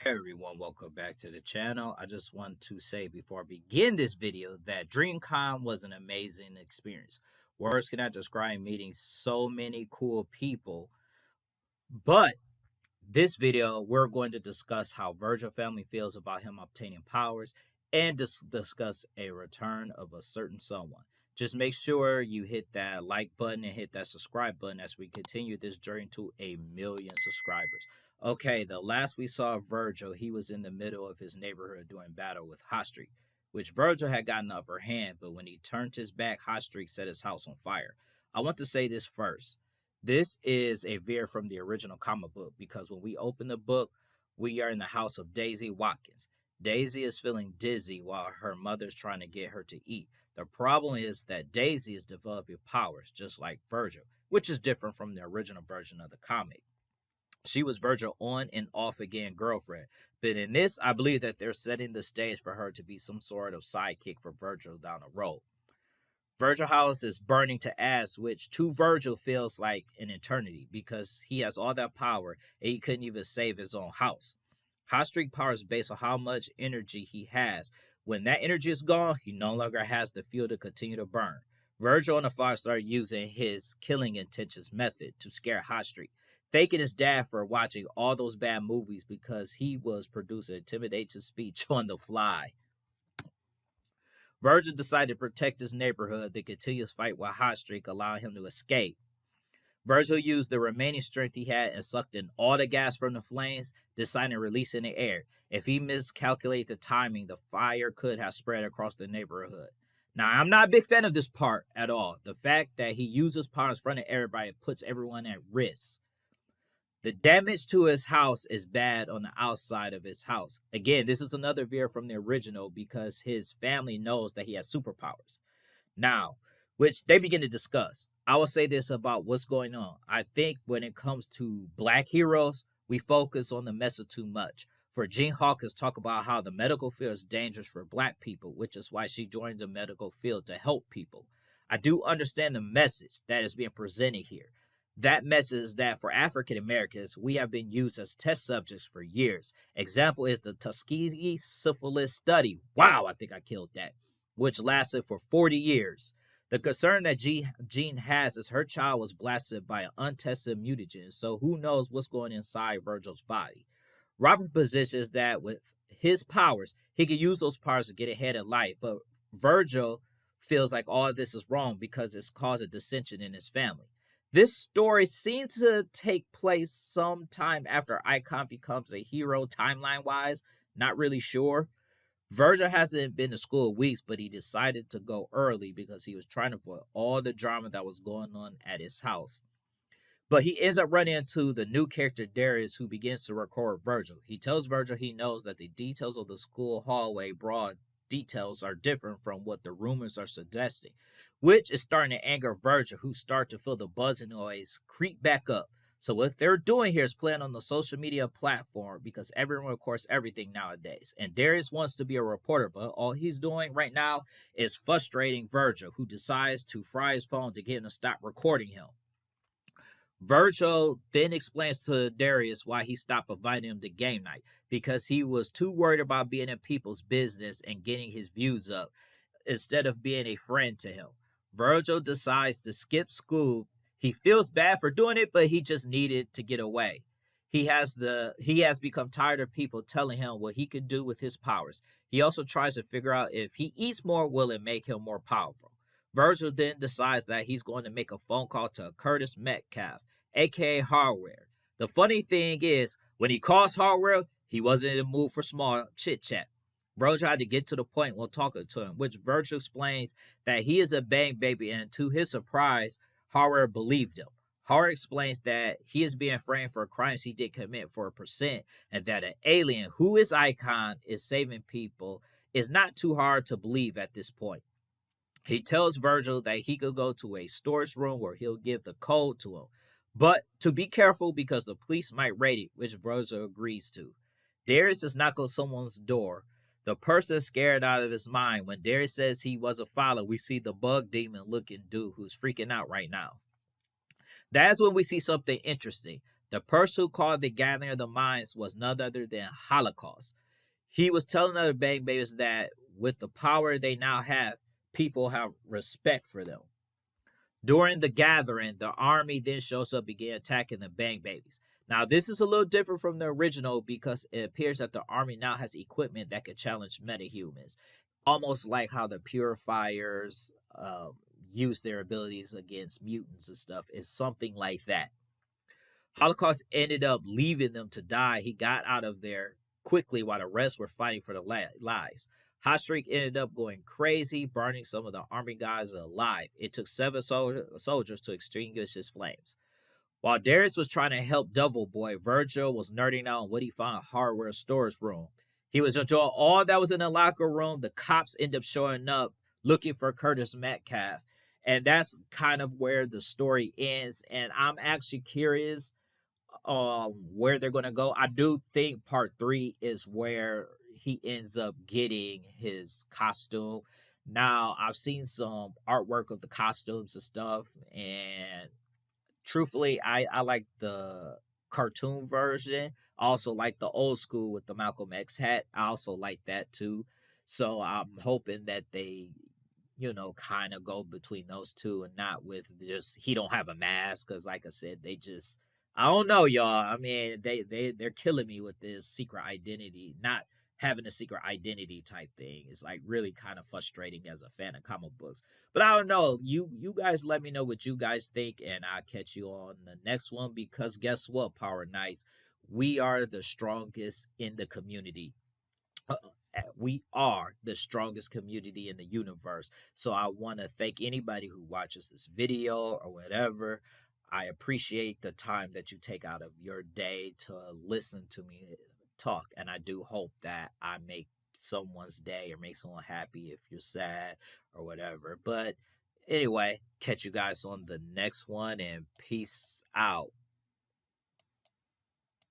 Everyone, welcome back to the channel. I just want to say before I begin this video that DreamCon was an amazing experience. Words cannot describe meeting so many cool people, but this video we're going to discuss how Virgil family feels about him obtaining powers and discuss a return of a certain someone. Just make sure you hit that like button and hit that subscribe button as we continue this journey to 1 million subscribers. Okay, the last we saw of Virgil, he was in the middle of his neighborhood doing battle with Hot Streak, which Virgil had gotten the upper hand, but when he turned his back, Hot Streak set his house on fire. I want to say this first. This is a veer from the original comic book because when we open the book, we are in the house of Daisy Watkins. Daisy is feeling dizzy while her mother's trying to get her to eat. The problem is that Daisy is developing powers just like Virgil, which is different from the original version of the comic. She was Virgil on and off again girlfriend, but in this, I believe that they're setting the stage for her to be some sort of sidekick for Virgil down the road. Virgil house is burning to ash, which to Virgil feels like an eternity because he has all that power and he couldn't even save his own house. Hot streak power is based on how much energy he has. When that energy is gone, he no longer has the fuel to continue to burn. Virgil and the father started using his killing intentions method to scare Hot Streak, thanking his dad for watching all those bad movies because he was producing intimidation speech on the fly. Virgil decided to protect his neighborhood. The continuous fight with Hot Streak allowed him to escape. Virgil used the remaining strength he had and sucked in all the gas from the flames, deciding to release in the air. If he miscalculated the timing, the fire could have spread across the neighborhood. Now, I'm not a big fan of this part at all. The fact that he uses power in front of everybody puts everyone at risk. The damage to his house is bad on the outside of his house. Again, this is another veer from the original because his family knows that he has superpowers. Now, which they begin to discuss. I will say this about what's going on. I think when it comes to black heroes, we focus on the message too much. For Jean Hawkins talk about how the medical field is dangerous for black people, which is why she joins the medical field to help people. I do understand the message that is being presented here. That message is that for African Americans, we have been used as test subjects for years. Example is the Tuskegee syphilis study. Wow, I think I killed that, which lasted for 40 years. The concern that Jean has is her child was blasted by an untested mutagen, so who knows what's going inside Virgil's body. Robert positions that with his powers, he could use those powers to get ahead in life, but Virgil feels like all of this is wrong because it's caused a dissension in his family. This story seems to take place sometime after Icon becomes a hero timeline-wise. Not really sure. Virgil hasn't been to school weeks, but he decided to go early because he was trying to avoid all the drama that was going on at his house. But he ends up running into the new character Darius, who begins to record Virgil. He tells Virgil he knows that the details of the school hallway brawl details are different from what the rumors are suggesting, which is starting to anger Virgil, who start to feel the buzzing noise creep back up. So what they're doing here is playing on the social media platform because everyone records everything nowadays. And Darius wants to be a reporter, but all he's doing right now is frustrating Virgil, who decides to fry his phone to get him to stop recording him. Virgil then explains to Darius why he stopped inviting him to game night, because he was too worried about being in people's business and getting his views up instead of being a friend to him. Virgil decides to skip school. He feels bad for doing it, but he just needed to get away. He has become tired of people telling him what he could do with his powers. He also tries to figure out if he eats more, will it make him more powerful? Virgil then decides that he's going to make a phone call to Curtis Metcalf, aka Hardware. The funny thing is, when he calls Hardware, he wasn't in the mood for small chit-chat. Virgil had to get to the point while talking to him, which Virgil explains that he is a bang baby, and to his surprise, Hardware believed him. Hardware explains that he is being framed for crimes he did commit for a percent, and that an alien who is Icon is saving people is not too hard to believe at this point. He tells Virgil that he could go to a storage room where he'll give the code to him, but to be careful because the police might raid it, which Virgil agrees to. Darius does knock on someone's door. The person is scared out of his mind. When Darius says he was a follower, we see the bug demon looking dude who's freaking out right now. That's when we see something interesting. The person who called the gathering of the minds was none other than Holocaust. He was telling other bang babies that with the power they now have, people have respect for them. During the gathering, the army then shows up and began attacking the bang babies. Now, this is a little different from the original because it appears that the army now has equipment that can challenge metahumans, almost like how the purifiers use their abilities against mutants and stuff. It's something like that. Holocaust ended up leaving them to die. He got out of there quickly while the rest were fighting for their lives. Hot Streak ended up going crazy, burning some of the army guys alive. It took 7 soldiers to extinguish his flames. While Darius was trying to help Devil Boy, Virgil was nerding out on what he found in hardware storage room. He was enjoying all that was in the locker room. The cops end up showing up looking for Curtis Metcalf. And that's kind of where the story ends. And I'm actually curious where they're gonna go. I do think part 3 is where he ends up getting his costume. Now I've seen some artwork of the costumes and stuff, and truthfully, I like the cartoon version. I also like the old school with the Malcolm X hat. I also like that too. So I'm hoping that they, kind of go between those two and not with just he don't have a mask because, like I said, they just I don't know, y'all. I mean, they're killing me with this secret identity, not having a secret identity type thing. It's like really kind of frustrating as a fan of comic books. But I don't know. You guys let me know what you guys think, and I'll catch you on the next one because guess what, Power Knights? We are the strongest in the community. uh, we are the strongest community in the universe. So I want to thank anybody who watches this video or whatever. I appreciate the time that you take out of your day to listen to me talk. And I do hope that I make someone's day or make someone happy if you're sad or whatever. But anyway, catch you guys on the next one and peace out.